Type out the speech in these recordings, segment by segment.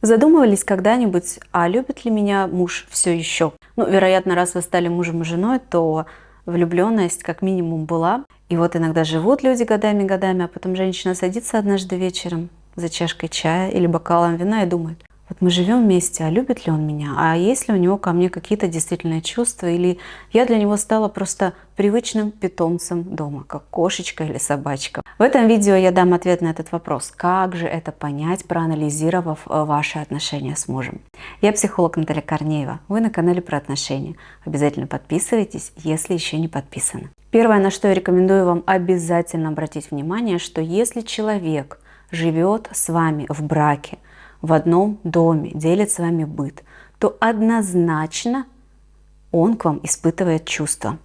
Задумывались когда-нибудь, а любит ли меня муж все еще? Ну, вероятно, раз вы стали мужем и женой, то влюбленность как минимум была. И вот иногда живут люди годами-годами, а потом женщина садится однажды вечером за чашкой чая или бокалом вина и думает: вот мы живем вместе, а любит ли он меня? А есть ли у него ко мне какие-то действительные чувства? Или я для него стала просто привычным питомцем дома, как кошечка или собачка? В этом видео я дам ответ на этот вопрос. Как же это понять, проанализировав ваши отношения с мужем? Я психолог Наталья Корнеева. Вы на канале про отношения. Обязательно подписывайтесь, если еще не подписаны. Первое, на что я рекомендую вам обязательно обратить внимание, что если человек живет с вами в браке, в одном доме, делит с вами быт, то однозначно он к вам испытывает чувства.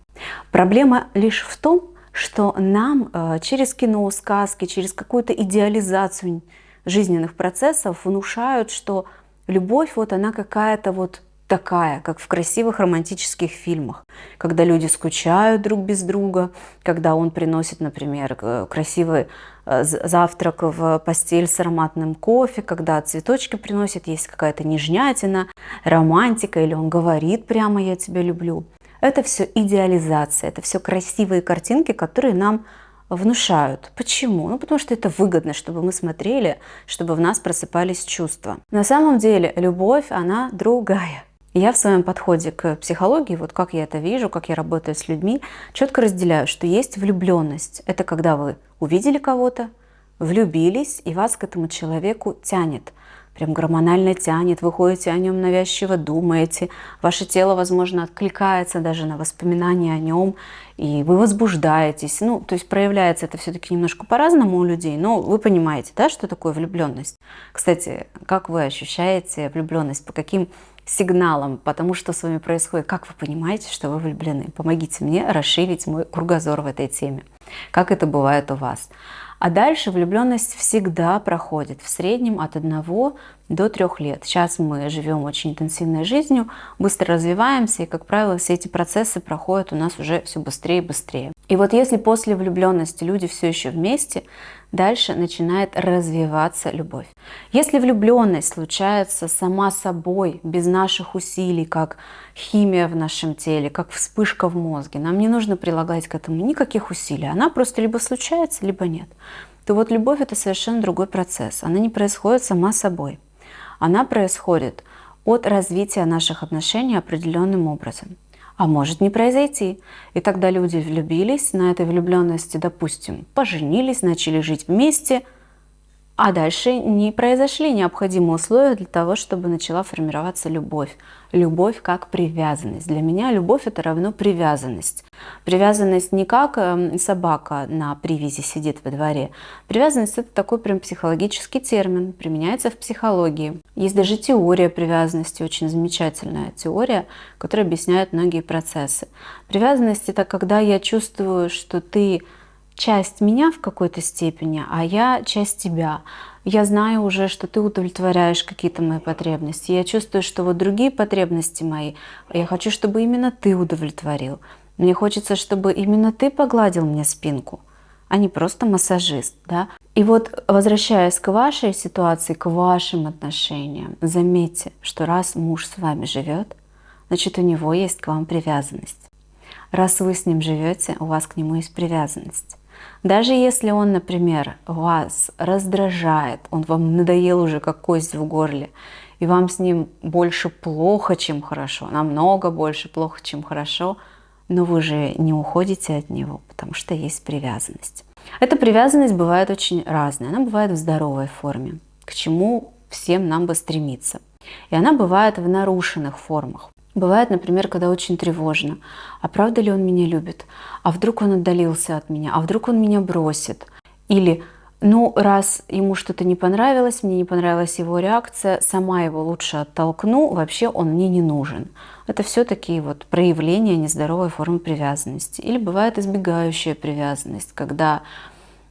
Проблема лишь в том, что нам через кино, сказки, через какую-то идеализацию жизненных процессов внушают, что любовь вот она какая-то вот такая, как в красивых романтических фильмах, когда люди скучают друг без друга, когда он приносит, например, красивый завтрак в постель с ароматным кофе, когда цветочки приносит, есть какая-то нежнятина, романтика, или он говорит прямо «я тебя люблю». Это все идеализация, это все красивые картинки, которые нам внушают. Почему? Ну, потому что это выгодно, чтобы мы смотрели, чтобы в нас просыпались чувства. На самом деле любовь, она другая. Я в своем подходе к психологии, вот как я это вижу, как я работаю с людьми, четко разделяю, что есть влюбленность. Это когда вы увидели кого-то, влюбились, и вас к этому человеку тянет. Прям гормонально тянет, вы ходите о нем навязчиво, думаете, ваше тело, возможно, откликается даже на воспоминания о нем, и вы возбуждаетесь. Ну, то есть проявляется это все-таки немножко по-разному у людей, но вы понимаете, да, что такое влюбленность. Кстати, как вы ощущаете влюбленность, по каким сигналам, потому что с вами происходит, как вы понимаете, что вы влюблены? Помогите мне расширить мой кругозор в этой теме. Как это бывает у вас? А дальше влюбленность всегда проходит в среднем от 1 до 3 лет. Сейчас мы живем очень интенсивной жизнью, быстро развиваемся, и, как правило, все эти процессы проходят у нас уже все быстрее и быстрее. И вот если после влюбленности люди все еще вместе, дальше начинает развиваться любовь. Если влюбленность случается сама собой, без наших усилий, как химия в нашем теле, как вспышка в мозге, нам не нужно прилагать к этому никаких усилий, она просто либо случается, либо нет, то вот любовь — это совершенно другой процесс. Она не происходит сама собой. Она происходит от развития наших отношений определенным образом. А может не произойти. И тогда люди влюбились, на этой влюбленности, допустим, поженились, начали жить вместе, а дальше не произошли необходимые условия для того, чтобы начала формироваться любовь. Любовь как привязанность. Для меня любовь — это равно привязанность. Привязанность не как собака на привязи сидит во дворе. Привязанность — это такой прям психологический термин, применяется в психологии. Есть даже теория привязанности, очень замечательная теория, которая объясняет многие процессы. Привязанность — это когда я чувствую, что ты часть меня в какой-то степени, а я часть тебя. Я знаю уже, что ты удовлетворяешь какие-то мои потребности. Я чувствую, что вот другие потребности мои, я хочу, чтобы именно ты удовлетворил. Мне хочется, чтобы именно ты погладил мне спинку, а не просто массажист, да? И вот, возвращаясь к вашей ситуации, к вашим отношениям, заметьте, что раз муж с вами живет, значит, у него есть к вам привязанность. Раз вы с ним живете, у вас к нему есть привязанность. Даже если он, например, вас раздражает, он вам надоел уже как кость в горле, и вам с ним больше плохо, чем хорошо, намного больше плохо, чем хорошо, но вы же не уходите от него, потому что есть привязанность. Эта привязанность бывает очень разная. Она бывает в здоровой форме, к чему всем нам бы стремиться. И она бывает в нарушенных формах. Бывает, например, когда очень тревожно. А правда ли он меня любит? А вдруг он отдалился от меня? А вдруг он меня бросит? Или, ну, раз ему что-то не понравилось, мне не понравилась его реакция, сама его лучше оттолкну, вообще он мне не нужен. Это все такие вот проявления нездоровой формы привязанности. Или бывает избегающая привязанность, когда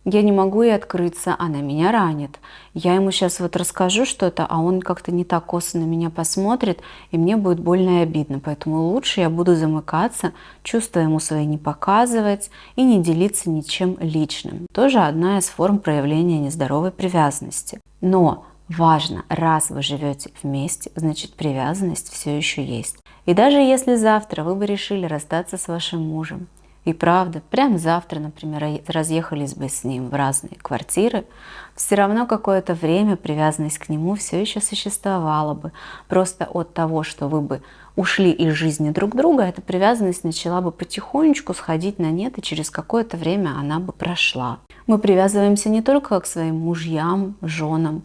я не могу ей открыться, она меня ранит. Я ему сейчас вот расскажу что-то, а он как-то не так косо на меня посмотрит, и мне будет больно и обидно. Поэтому лучше я буду замыкаться, чувства ему свои не показывать и не делиться ничем личным. Тоже одна из форм проявления нездоровой привязанности. Но Важно, раз вы живете вместе, значит привязанность все еще есть. И даже если завтра вы бы решили расстаться с вашим мужем, и правда, прямо завтра, например, разъехались бы с ним в разные квартиры, все равно какое-то время привязанность к нему все еще существовала бы. Просто от того, что вы бы ушли из жизни друг друга, эта привязанность начала бы потихонечку сходить на нет, и через какое-то время она бы прошла. Мы привязываемся не только к своим мужьям, женам,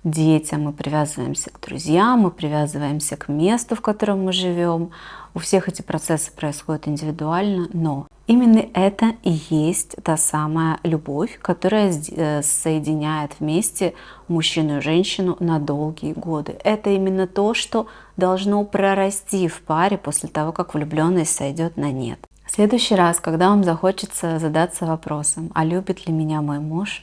детям, мы привязываемся к друзьям, мы привязываемся к месту, в котором мы живем. У всех эти процессы происходят индивидуально, но именно это и есть та самая любовь, которая соединяет вместе мужчину и женщину на долгие годы. Это именно то, что должно прорасти в паре после того, как влюбленность сойдет на нет. В следующий раз, когда вам захочется задаться вопросом, а любит ли меня мой муж,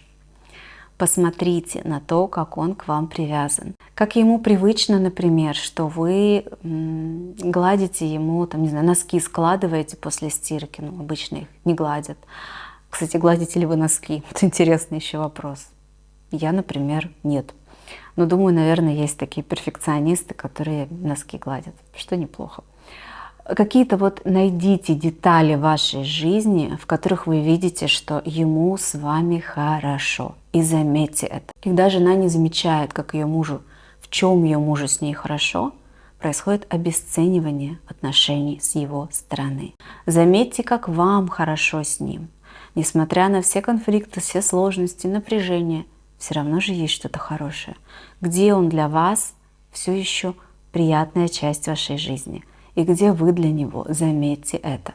посмотрите на то, как он к вам привязан. Как ему привычно, например, что вы гладите ему, там, не знаю, носки складываете после стирки. Ну, обычно их не гладят. Кстати, гладите ли вы носки? Это интересный еще вопрос. Я, например, нет. Но думаю, наверное, есть такие перфекционисты, которые носки гладят, что неплохо. Какие-то вот найдите детали вашей жизни, в которых вы видите, что ему с вами хорошо. И заметьте это. Когда жена не замечает, как ее мужу, в чем ее мужу с ней хорошо, происходит обесценивание отношений с его стороны. Заметьте, как вам хорошо с ним. Несмотря на все конфликты, все сложности, напряжения, все равно же есть что-то хорошее. Где он для вас все еще приятная часть вашей жизни. И где вы для него, заметьте это.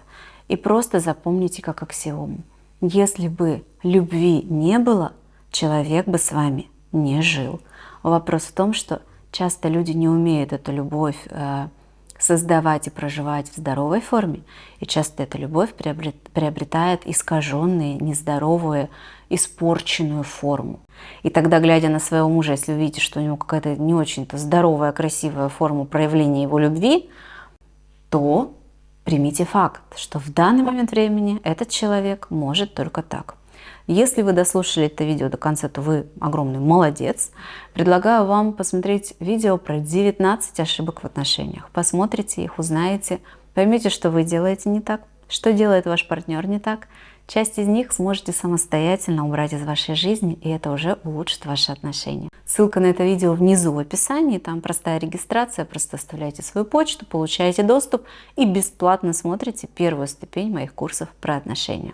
И просто запомните как аксиому. Если бы любви не было, человек бы с вами не жил. Вопрос в том, что часто люди не умеют эту любовь создавать и проживать в здоровой форме. И часто эта любовь приобретает искаженные, нездоровую, испорченную форму. И тогда, глядя на своего мужа, если вы видите, что у него какая-то не очень-то здоровая, красивая форма проявления его любви, то примите факт, что в данный момент времени этот человек может только так. Если вы дослушали это видео до конца, то вы огромный молодец. Предлагаю вам посмотреть видео про 19 ошибок в отношениях. Посмотрите их, узнаете, поймете, что вы делаете не так, что делает ваш партнер не так. Часть из них сможете самостоятельно убрать из вашей жизни, и это уже улучшит ваши отношения. Ссылка на это видео внизу в описании, там простая регистрация, просто оставляйте свою почту, получаете доступ и бесплатно смотрите первую ступень моих курсов про отношения.